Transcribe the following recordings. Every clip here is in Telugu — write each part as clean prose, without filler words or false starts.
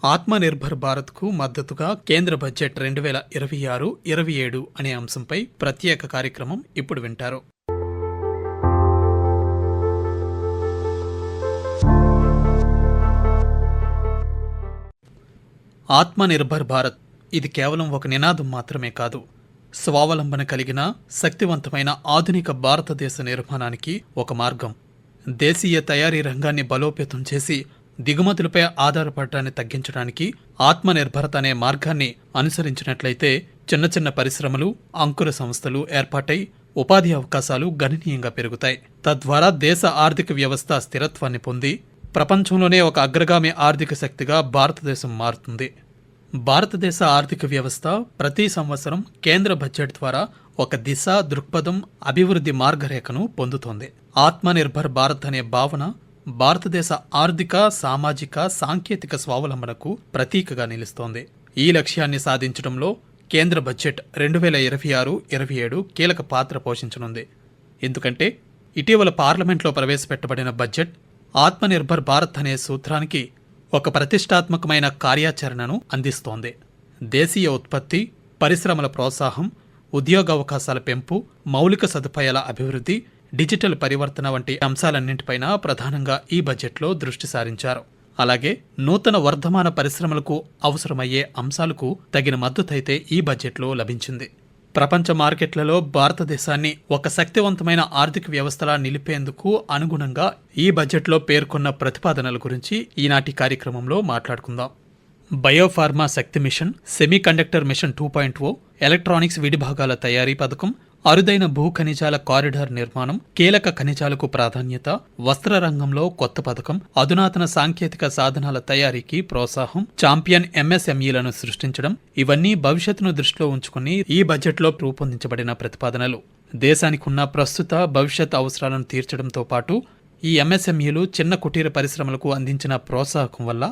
ఆత్మనిర్భర్ భారత్కు మద్దతుగా కేంద్ర బడ్జెట్ 2026-27 అనే అంశంపై ప్రత్యేక కార్యక్రమం ఇప్పుడు వింటారు. ఆత్మనిర్భర్ భారత్ ఇది కేవలం ఒక నినాదం మాత్రమే కాదు, స్వావలంబన కలిగిన శక్తివంతమైన ఆధునిక భారతదేశ నిర్మాణానికి ఒక మార్గం. దేశీయ తయారీ రంగాన్ని బలోపేతం చేసి దిగుమతులపై ఆధారపడటాన్ని తగ్గించడానికి ఆత్మనిర్భరత అనే మార్గాన్ని అనుసరించినట్లయితే చిన్న చిన్న పరిశ్రమలు, అంకుర సంస్థలు ఏర్పాటై ఉపాధి అవకాశాలు గణనీయంగా పెరుగుతాయి. తద్వారా దేశ ఆర్థిక వ్యవస్థ స్థిరత్వాన్ని పొంది ప్రపంచంలోనే ఒక అగ్రగామి ఆర్థిక శక్తిగా భారతదేశం మారుతుంది. భారతదేశ ఆర్థిక వ్యవస్థ ప్రతి సంవత్సరం కేంద్ర బడ్జెట్ ద్వారా ఒక దిశ, దృక్పథం, అభివృద్ధి మార్గరేఖను పొందుతోంది. ఆత్మనిర్భర్ భారత్ అనే భావన భారతదేశ ఆర్థిక, సామాజిక, సాంకేతిక స్వావలంబనకు ప్రతీకగా నిలుస్తోంది. ఈ లక్ష్యాన్ని సాధించడంలో కేంద్ర బడ్జెట్ 2026-27 కీలక పాత్ర పోషించనుంది. ఎందుకంటే ఇటీవల పార్లమెంట్లో ప్రవేశపెట్టబడిన బడ్జెట్ ఆత్మనిర్భర్ భారత్ అనే సూత్రానికి ఒక ప్రతిష్టాత్మకమైన కార్యాచరణను అందిస్తోంది. దేశీయ ఉత్పత్తి, పరిశ్రమల ప్రోత్సాహం, ఉద్యోగావకాశాల పెంపు, మౌలిక సదుపాయాల అభివృద్ధి, డిజిటల్ పరివర్తన వంటి అంశాలన్నింటిపైన ప్రధానంగా ఈ బడ్జెట్లో దృష్టి సారించారు. అలాగే నూతన వర్ధమాన పరిశ్రమలకు అవసరమయ్యే అంశాలకు తగిన మద్దతైతే ఈ బడ్జెట్లో లభించింది. ప్రపంచ మార్కెట్లలో భారతదేశాన్ని ఒక శక్తివంతమైన ఆర్థిక వ్యవస్థలా నిలిపేందుకు అనుగుణంగా ఈ బడ్జెట్లో పేర్కొన్న ప్రతిపాదనల గురించి ఈనాటి కార్యక్రమంలో మాట్లాడుకుందాం. బయోఫార్మా శక్తి మిషన్, సెమీకండక్టర్ మిషన్ 2.0, ఎలక్ట్రానిక్స్ విడిభాగాల తయారీ పథకం, అరుదైన భూ ఖనిజాల కారిడార్ నిర్మాణం, కీలక ఖనిజాలకు ప్రాధాన్యత, వస్త్ర రంగంలో కొత్త పథకం, అధునాతన సాంకేతిక సాధనాల తయారీకి ప్రోత్సాహం, ఛాంపియన్ ఎంఎస్ఎంఈలను సృష్టించడం, ఇవన్నీ భవిష్యత్తును దృష్టిలో ఉంచుకుని ఈ బడ్జెట్లో రూపొందించబడిన ప్రతిపాదనలు. దేశానికున్న ప్రస్తుత, భవిష్యత్ అవసరాలను తీర్చడంతో పాటు ఈ ఎంఎస్ఎంఈలు చిన్న కుటీర పరిశ్రమలకు అందించిన ప్రోత్సాహకం వల్ల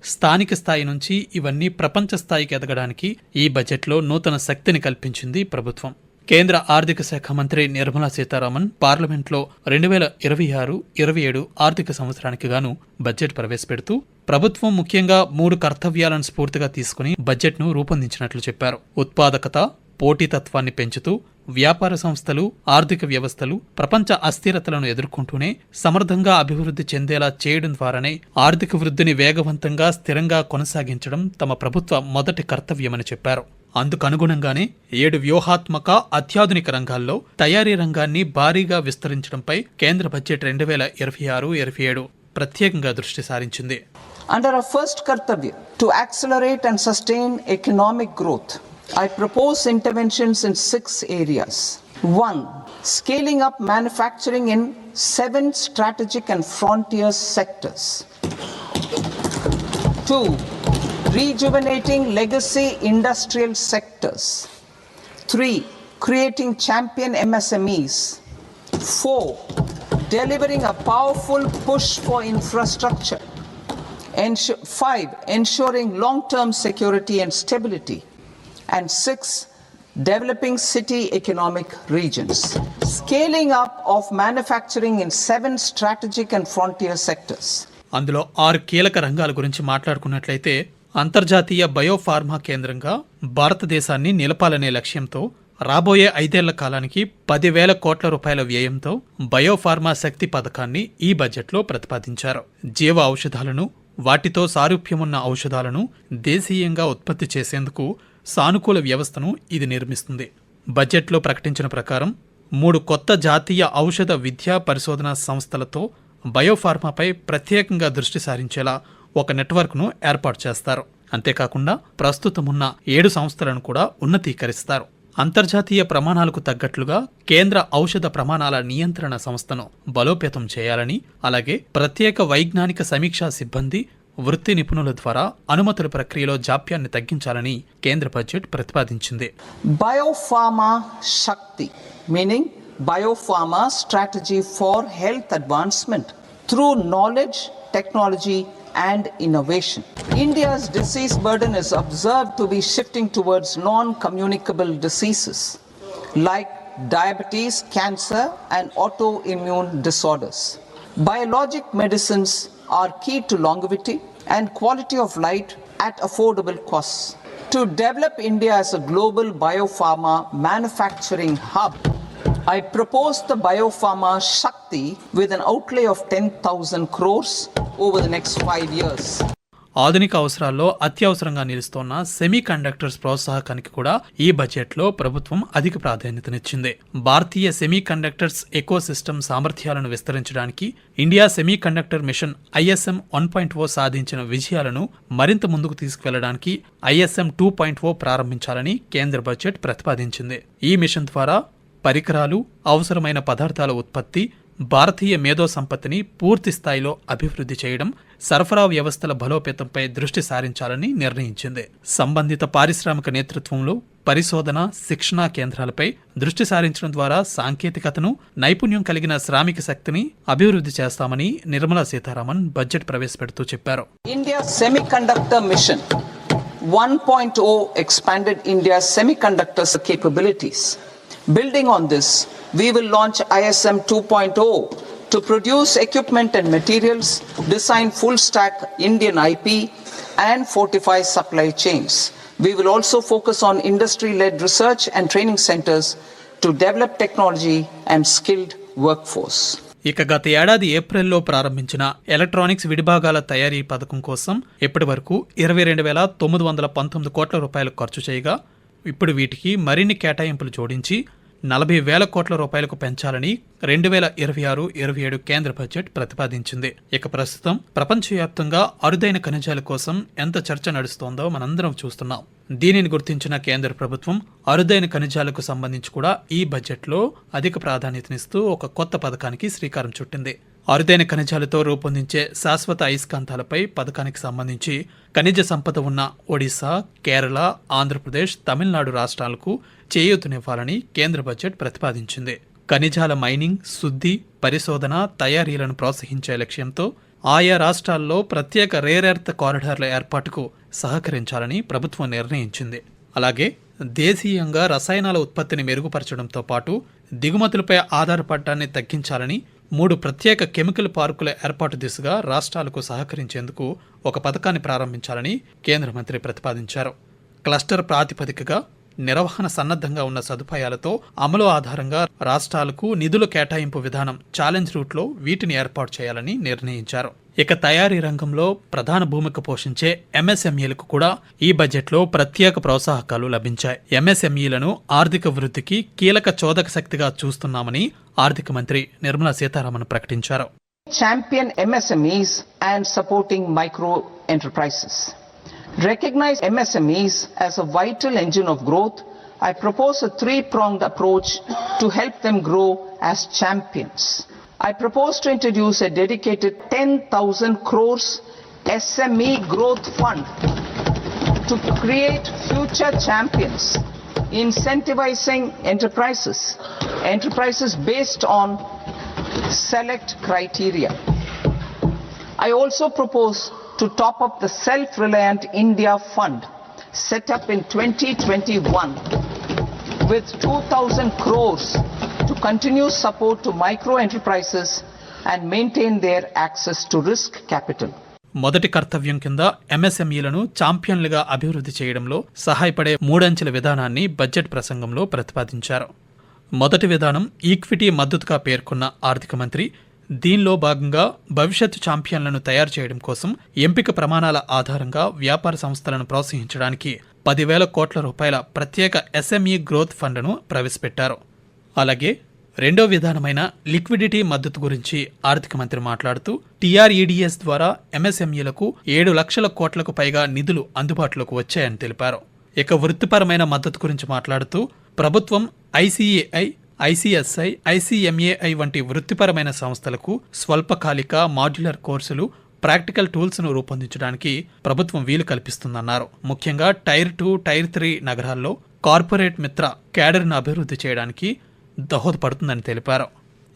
స్థానిక స్థాయి నుంచి ఇవన్నీ ప్రపంచ స్థాయికి ఎదగడానికి ఈ బడ్జెట్లో నూతన శక్తిని కల్పించింది ప్రభుత్వం. కేంద్ర ఆర్థిక శాఖ మంత్రి నిర్మలా సీతారామన్ పార్లమెంట్లో 2026-27 ఆర్థిక సంవత్సరానికి గాను బడ్జెట్ ప్రవేశపెడుతూ ప్రభుత్వం ముఖ్యంగా 3 కర్తవ్యాలను స్ఫూర్తిగా తీసుకుని బడ్జెట్ను రూపొందించినట్లు చెప్పారు. ఉత్పాదకత, పోటీతత్వాన్ని పెంచుతూ వ్యాపార సంస్థలు, ఆర్థిక వ్యవస్థలు ప్రపంచ అస్థిరతలను ఎదుర్కొంటూనే సమర్థంగా అభివృద్ధి చెందేలా చేయడం ద్వారానే ఆర్థిక వృద్ధిని వేగవంతంగా, స్థిరంగా కొనసాగించడం తమ ప్రభుత్వ మొదటి కర్తవ్యమని చెప్పారు. అందుకనుగుణంగానే 7 వ్యూహాత్మక అత్యాధునిక రంగాల్లో తయారీ రంగాన్ని భారీగా విస్తరించడంపై కేంద్ర బడ్జెట్ 2026-27 ప్రత్యేకంగా దృష్టి సారించింది. Under our first kartavya, to accelerate and sustain economic growth, I propose interventions in 6 areas. 1. Scaling up manufacturing in 7 strategic and frontier sectors. 2. Rejuvenating legacy industrial sectors. 3. Creating champion MSMEs. 4. Delivering a powerful push for infrastructure. 5. Ensuring long-term security and stability. And 6. Developing city economic regions. Scaling up of manufacturing in 7 strategic and frontier sectors. అందులో 6 కీలక రంగాల గురించి మాట్లాడుకున్నట్లయితే అంతర్జాతీయ బయోఫార్మా కేంద్రంగా భారతదేశాన్ని నిలపాలనే లక్ష్యంతో రాబోయే 5 ఏళ్ల కాలానికి 10,000 కోట్ల రూపాయల వ్యయంతో బయోఫార్మా శక్తి పథకాన్ని ఈ బడ్జెట్లో ప్రతిపాదించారు. జీవ ఔషధాలను, వాటితో సారూప్యమున్న ఔషధాలను దేశీయంగా ఉత్పత్తి చేసేందుకు సానుకూల వ్యవస్థను ఇది నిర్మిస్తుంది. బడ్జెట్లో ప్రకటించిన ప్రకారం 3 కొత్త జాతీయ ఔషధ విద్యా పరిశోధనా సంస్థలతో బయోఫార్మాపై ప్రత్యేకంగా దృష్టి సారించేలా ఒక నెట్వర్క్ను ఏర్పాటు చేస్తారు. అంతేకాకుండా ప్రస్తుతమున్న 7 సంస్థలను కూడా ఉన్నతీకరిస్తారు. అంతర్జాతీయ ప్రమాణాలకు తగ్గట్లుగా కేంద్ర ఔషధ ప్రమాణాల నియంత్రణ సంస్థను బలోపేతం చేయాలని, అలాగే ప్రత్యేక వైజ్ఞానిక సమీక్షా సిబ్బంది, వృత్తి నిపుణుల ద్వారా అనుమతుల ప్రక్రియలో జాప్యాన్ని తగ్గించాలని కేంద్ర బడ్జెట్ ప్రతిపాదించింది. Biopharma Shakti meaning Biopharma strategy for health advancement through knowledge, technology and innovation. India's disease burden is observed to be shifting towards non-communicable diseases like diabetes, cancer and autoimmune disorders. Biologic medicines are key to longevity, and quality of life at affordable costs. To develop India as a global biopharma manufacturing hub, I propose the Biopharma Shakti with an outlay of 10,000 crores over the next 5 years. ఆధునిక అవసరాల్లో అత్యవసరంగా నిలుస్తోన్న సెమీ కండక్టర్స్ ప్రోత్సాహకానికి కూడా ఈ బడ్జెట్లో ప్రభుత్వం అధిక ప్రాధాన్యతనిచ్చింది. భారతీయ సెమీ కండక్టర్స్ ఎకోసిస్టమ్ సామర్థ్యాలను విస్తరించడానికి India semiconductor mission ISM 1.0 సాధించిన విజయాలను మరింత ముందుకు తీసుకువెళ్లడానికి ISM 2.0 ప్రారంభించాలని కేంద్ర బడ్జెట్ ప్రతిపాదించింది. ఈ మిషన్ ద్వారా పరికరాలు, అవసరమైన పదార్థాల ఉత్పత్తి, భారతీయ మేధో సంపత్తిని పూర్తి స్థాయిలో అభివృద్ధి చేయడం, సరఫరా వ్యవస్థల బలోపేతంపై దృష్టి సారించాలని నిర్ణయించింది. సంబంధిత పారిశ్రామిక నేతృత్వంలో పరిశోధన, శిక్షణా కేంద్రాలపై దృష్టి సారించడం ద్వారా సాంకేతికతను, నైపుణ్యం కలిగిన శ్రామిక శక్తిని అభివృద్ధి చేస్తామని నిర్మలా సీతారామన్ బడ్జెట్ ప్రవేశపెడుతూ చెప్పారు. India Semiconductor Mission 1.0 expanded India's semiconductor capabilities. Building on this, we will launch ISM 2.0 to produce equipment and materials, design full-stack Indian IP, and fortify supply chains. We will also focus on industry-led research and training centers to develop technology and skilled workforce. ఇక గత ఏడాది ఏప్రిల్లో ప్రారంభించిన ఎలక్ట్రానిక్స్ విడిభాగాల తయారీ పథకం కోసం ఇప్పటి వరకు 22,919 కోట్ల రూపాయలు ఖర్చు చేయగా ఇప్పుడు వీటికి మరిన్ని కేటాయింపులు జోడించి 40,000 కోట్ల రూపాయలకు పెంచాలని 2026-27 కేంద్ర బడ్జెట్ ప్రతిపాదించింది. ఇక ప్రస్తుతం ప్రపంచవ్యాప్తంగా అరుదైన ఖనిజాల కోసం ఎంత చర్చ నడుస్తోందో మనందరం చూస్తున్నాం. దీనిని గుర్తించిన కేంద్ర ప్రభుత్వం అరుదైన ఖనిజాలకు సంబంధించి కూడా ఈ బడ్జెట్లో అధిక ప్రాధాన్యతనిస్తూ ఒక కొత్త పథకానికి శ్రీకారం చుట్టింది. అరుదైన ఖనిజాలతో రూపొందించే శాశ్వత అయస్కాంతాలపై పథకానికి సంబంధించి ఖనిజ సంపద ఉన్న ఒడిశా, కేరళ, ఆంధ్రప్రదేశ్, తమిళనాడు రాష్ట్రాలకు చేయూతనివ్వాలని కేంద్ర బడ్జెట్ ప్రతిపాదించింది. ఖనిజాల మైనింగ్, శుద్ధి, పరిశోధన, తయారీలను ప్రోత్సహించే లక్ష్యంతో ఆయా రాష్ట్రాల్లో ప్రత్యేక రేర్ ఎర్త్ కారిడార్ల ఏర్పాటుకు సహకరించాలని ప్రభుత్వం నిర్ణయించింది. అలాగే దేశీయంగా రసాయనాల ఉత్పత్తిని మెరుగుపరచడంతో పాటు దిగుమతులపై ఆధారపడటాన్ని తగ్గించాలని 3 ప్రత్యేక కెమికల్ పార్కుల ఏర్పాటు దిశగా రాష్ట్రాలకు సహకరించేందుకు ఒక పథకాన్ని ప్రారంభించాలని కేంద్ర మంత్రి ప్రతిపాదించారు. క్లస్టర్ ప్రాతిపదికగా నిర్వహణ సన్నద్ధంగా ఉన్న సదుపాయాలతో అమలు ఆధారంగా రాష్ట్రాలకు నిధుల కేటాయింపు విధానం ఛాలెంజ్ రూట్లో వీటిని ఏర్పాటు చేయాలని నిర్ణయించారు. ఇక తయారీ రంగంలో ప్రధాన భూమిక పోషించే MSMEలకు కూడా ఈ బడ్జెట్లో ప్రత్యేక ప్రోత్సాహకాలు లభించాయి. MSMEలను ఆర్థిక వృద్ధికి కీలక చోదక శక్తిగా చూస్తున్నామని ఆర్థిక మంత్రి నిర్మలా సీతారామన్ ప్రకటించారు. Champion MSMEs and supporting micro enterprises. Recognize MSMEs as a vital engine of growth. I propose a 3-pronged approach to help them grow as champions. I propose to introduce a dedicated 10,000 crores SME growth fund to create future champions, incentivizing enterprises based on select criteria. I also propose to top up the Self-Reliant India Fund set up in 2021 with 2,000 crores to continue support to micro enterprises and maintain their access to risk capital. మొదటి కర్తవ్యం కింద MSMEలను ఛాంపియన్లుగా అభివృద్ధి చేయడంలో సహాయపడే 3 అంచెల విధానాన్ని బడ్జెట్ ప్రసంగంలో ప్రతిపాదించారు. మొదటి విధానం ఈక్విటీ మద్దతుగా పేర్కొన్న ఆర్థిక మంత్రి దీనిలో భాగంగా భవిష్యత్తు ఛాంపియన్లను తయారు చేయడం కోసం ఎంపిక ప్రమాణాల ఆధారంగా వ్యాపార సంస్థలను ప్రోత్సహించడానికి 10,000 కోట్ల రూపాయల ప్రత్యేక SME గ్రోత్ ఫండ్ను ప్రవేశపెట్టారు. అలాగే రెండో విధానమైన లిక్విడిటీ మద్దతు గురించి ఆర్థిక మంత్రి మాట్లాడుతూ TREDS ద్వారా MSMEలకు 7 లక్షల కోట్లకు పైగా నిధులు అందుబాటులోకి వచ్చాయని తెలిపారు. ఇక వృత్తిపరమైన మద్దతు గురించి మాట్లాడుతూ ప్రభుత్వం ICAI, ICSI, ICMAI వంటి వృత్తిపరమైన సంస్థలకు స్వల్పకాలిక మాడ్యులర్ కోర్సులు, ప్రాక్టికల్ టూల్స్ను రూపొందించడానికి ప్రభుత్వం వీలు కల్పిస్తుందన్నారు. ముఖ్యంగా టైర్ 2, టైర్ 3 నగరాల్లో కార్పొరేట్ మిత్ర క్యాడర్ను అభివృద్ధి చేయడానికి దోహదపడుతుందని తెలిపారు.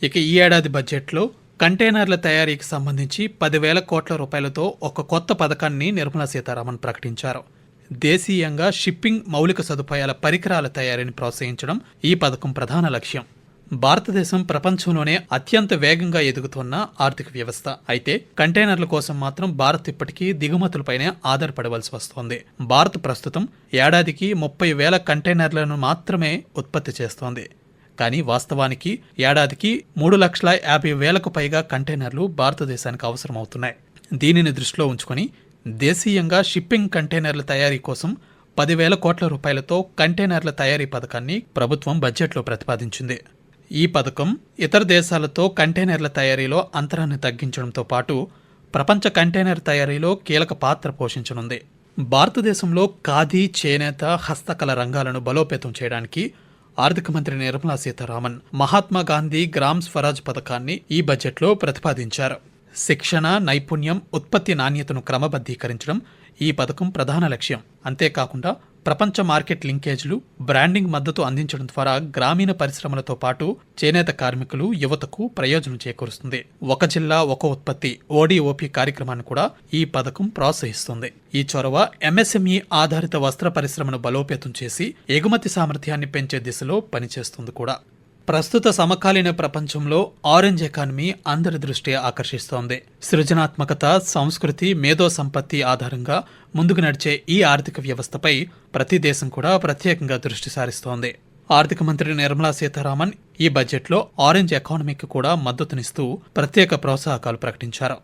ఇక ఈ ఏడాది బడ్జెట్లో కంటైనర్ల తయారీకి సంబంధించి 10,000 కోట్ల రూపాయలతో ఒక కొత్త పథకాన్ని నిర్మలా సీతారామన్ ప్రకటించారు. దేశీయంగా షిప్పింగ్ మౌలిక సదుపాయాల పరికరాల తయారీని ప్రోత్సహించడం ఈ పథకం ప్రధాన లక్ష్యం. భారతదేశం ప్రపంచంలోనే అత్యంత వేగంగా ఎదుగుతున్న ఆర్థిక వ్యవస్థ. అయితే కంటైనర్ల కోసం మాత్రం భారత్ ఇప్పటికీ దిగుమతులపైనే ఆధారపడవలసి వస్తోంది. భారత్ ప్రస్తుతం ఏడాదికి 30,000 కంటైనర్లను మాత్రమే ఉత్పత్తి చేస్తోంది. కానీ వాస్తవానికి ఏడాదికి 3,50,000కు పైగా కంటైనర్లు భారతదేశానికి అవసరమవుతున్నాయి. దీనిని దృష్టిలో ఉంచుకొని దేశీయంగా షిప్పింగ్ కంటైనర్ల తయారీ కోసం 10,000 కోట్ల రూపాయలతో కంటైనర్ల తయారీ పథకాన్ని ప్రభుత్వం బడ్జెట్లో ప్రతిపాదించింది. ఈ పథకం ఇతర దేశాలతో కంటైనర్ల తయారీలో అంతరాన్ని తగ్గించడంతో పాటు ప్రపంచ కంటైనర్ తయారీలో కీలక పాత్ర పోషించనుంది. భారతదేశంలో ఖాదీ, చేనేత, హస్తకళ రంగాలను బలోపేతం చేయడానికి ఆర్థిక మంత్రి నిర్మలా సీతారామన్ మహాత్మా గాంధీ గ్రామ్ స్వరాజ్ పథకాన్ని ఈ బడ్జెట్లో ప్రతిపాదించారు. శిక్షణ, నైపుణ్యం, ఉత్పత్తి నాణ్యతను క్రమబద్ధీకరించడం ఈ పథకం ప్రధాన లక్ష్యం. అంతేకాకుండా ప్రపంచ మార్కెట్ లింకేజ్లు, బ్రాండింగ్ మద్దతు అందించడం ద్వారా గ్రామీణ పరిశ్రమలతో పాటు చేనేత కార్మికులు, యువతకు ప్రయోజనం చేకూరుస్తుంది. ఒక జిల్లా ఒక ఉత్పత్తి ODOP కార్యక్రమాన్ని కూడా ఈ పథకం ప్రోత్సహిస్తుంది. ఈ చొరవ MSME ఆధారిత వస్త్ర పరిశ్రమను బలోపేతం చేసి ఎగుమతి సామర్థ్యాన్ని పెంచే దిశలో పనిచేస్తుంది కూడా. ప్రస్తుత సమకాలీన ప్రపంచంలో ఆరెంజ్ ఎకానమీ అందరి దృష్టి ఆకర్షిస్తోంది. సృజనాత్మకత, సంస్కృతి, మేధో సంపత్తి ఆధారంగా ముందుకు నడిచే ఈ ఆర్థిక వ్యవస్థపై ప్రతి దేశం కూడా ప్రత్యేకంగా దృష్టి సారిస్తోంది. ఆర్థిక మంత్రి నిర్మలా సీతారామన్ ఈ బడ్జెట్లో ఆరెంజ్ ఎకానమీకి కూడా మద్దతునిస్తూ ప్రత్యేక ప్రోత్సాహకాలు ప్రకటించారు.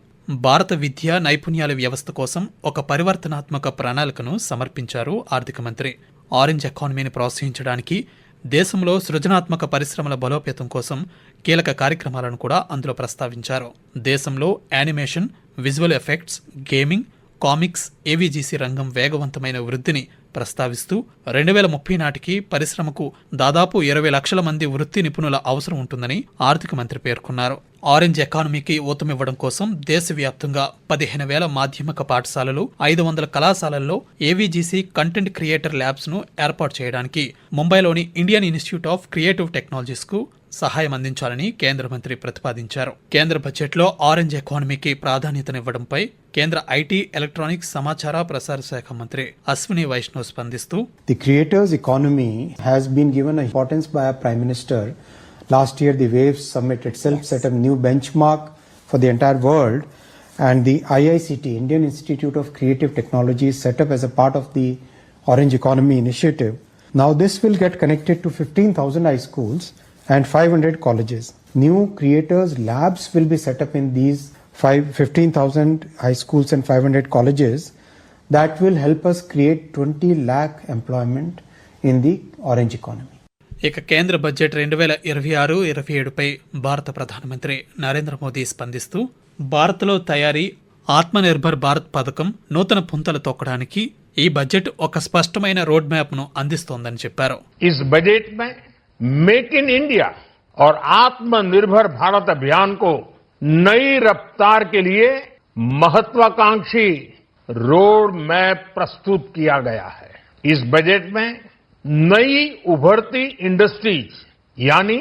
భారత విద్య నైపుణ్యాల వ్యవస్థ కోసం ఒక పరివర్తనాత్మక ప్రణాళికను సమర్పించారు ఆర్థిక మంత్రి. ఆరెంజ్ ఎకానమీని ప్రోత్సహించడానికి దేశంలో సృజనాత్మక పరిశ్రమల బలోపేతం కోసం కీలక కార్యక్రమాలను కూడా అందులో ప్రస్తావించారు. దేశంలో animation, visual effects, gaming, comics, AVGC రంగం వేగవంతమైన వృద్ధిని ప్రస్తావిస్తూ 2030 నాటికి పరిశ్రమకు దాదాపు 20 లక్షల మంది వృత్తి నిపుణుల అవసరం ఉంటుందని ఆర్థిక మంత్రి పేర్కొన్నారు. ఆరెంజ్ ఎకానమీకి ఊతమివ్వడం కోసం దేశవ్యాప్తంగా 15,000 మాధ్యమిక పాఠశాలలు, 500 కళాశాలల్లో AVGC కంటెంట్ క్రియేటర్ ల్యాబ్స్ ను ఏర్పాటు చేయడానికి ముంబైలోని Indian institute of creative technologies కు సహాయం అందించాలని కేంద్ర మంత్రి ప్రతిపాదించారు. కేంద్ర బడ్జెట్లో ఆరెంజ్ ఎకానమీకి ప్రాధాన్యతనివ్వడంపై కేంద్ర IT, ఎలక్ట్రానిక్స్, సమాచార ప్రసార శాఖ మంత్రి అశ్విని వైష్ణవ్ స్పందిస్తూ, The creators economy has been given importance by our Prime Minister. Last year, the WAVE Summit itself set a new benchmark for the entire world, and the IICT, Indian Institute of Creative Technology, is set up as a part of the Orange Economy Initiative. Now, this will get connected to 15,000 high schools and 500 colleges. New creators labs will be set up in these 15,000 high schools and 500 colleges. That will help us create 20 lakh employment in the orange economy. ఇక కేంద్ర బడ్జెట్ 2026-27పై భారత ప్రధానమంత్రి నరేంద్ర మోదీ స్పందిస్తూ, భారత్లో తయారీ ఆత్మనిర్భర్ భారత్ పథకం నూతన పుంతలు తొక్కడానికి ఈ బడ్జెట్ ఒక స్పష్టమైన రోడ్ మ్యాప్ ను అందిస్తోందని చెప్పారు. इस बजट में मेक इन इंडिया और आत्मनिर्भर भारत अभियान को नई रफ्तार के लिए महत्वाकांक्षी रोड मैप प्रस्तुत किया गया है. इस बजट में नई उभरती इंडस्ट्रीज यानी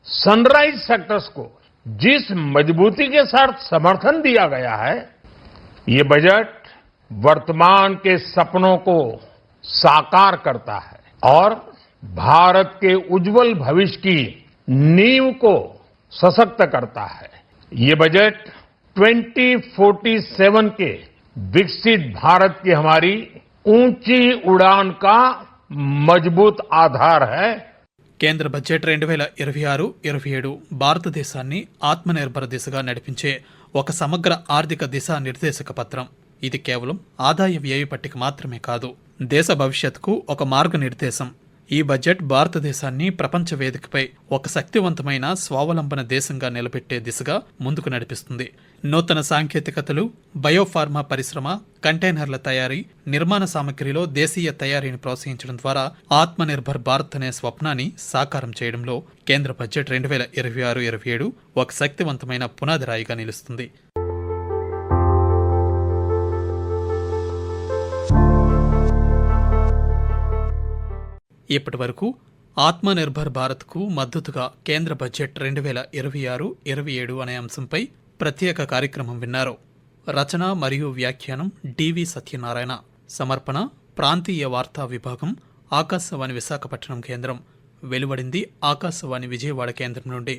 सनराइज सेक्टर्स को जिस मजबूती के साथ समर्थन दिया गया है, ये बजट वर्तमान के सपनों को साकार करता है और भारत के उज्जवल भविष्य की नींव को सशक्त करता है. ये बजट 2047 के विकसित भारत की हमारी ऊंची उड़ान का मजबूत आधार है. కేంద్ర బడ్జెట్ 2026-27 భారతదేశాన్ని ఆత్మనిర్భర దిశగా నడిపించే ఒక సమగ్ర ఆర్థిక దిశా నిర్దేశక పత్రం. ఇది కేవలం ఆదాయ వ్యయ పట్టిక మాత్రమే కాదు, దేశ భవిష్యత్తుకు ఒక మార్గనిర్దేశం. ఈ బడ్జెట్ భారతదేశాన్ని ప్రపంచ వేదికపై ఒక శక్తివంతమైన స్వావలంబన దేశంగా నిలబెట్టే దిశగా ముందుకు నడిపిస్తుంది. నూతన సాంకేతికతలు, బయోఫార్మా పరిశ్రమ, కంటైనర్ల తయారీ, నిర్మాణ సామగ్రిలో దేశీయ తయారీని ప్రోత్సహించడం ద్వారా ఆత్మనిర్భర్ భారత్ అనే స్వప్నాన్ని సాకారం చేయడంలో కేంద్ర బడ్జెట్ 2026-27 ఒక శక్తివంతమైన పునాది రాయిగా నిలుస్తుంది. ఇప్పటి వరకు ఆత్మనిర్భర్ భారత్కు మద్దతుగా కేంద్ర బడ్జెట్ 2026-27 అనే అంశంపై ప్రత్యేక కార్యక్రమం విన్నారు. రచన మరియు వ్యాఖ్యానం DV సత్యనారాయణ. సమర్పణ ప్రాంతీయ వార్తా విభాగం, ఆకాశవాణి విశాఖపట్నం కేంద్రం. వెలువడింది ఆకాశవాణి విజయవాడ కేంద్రం నుండి.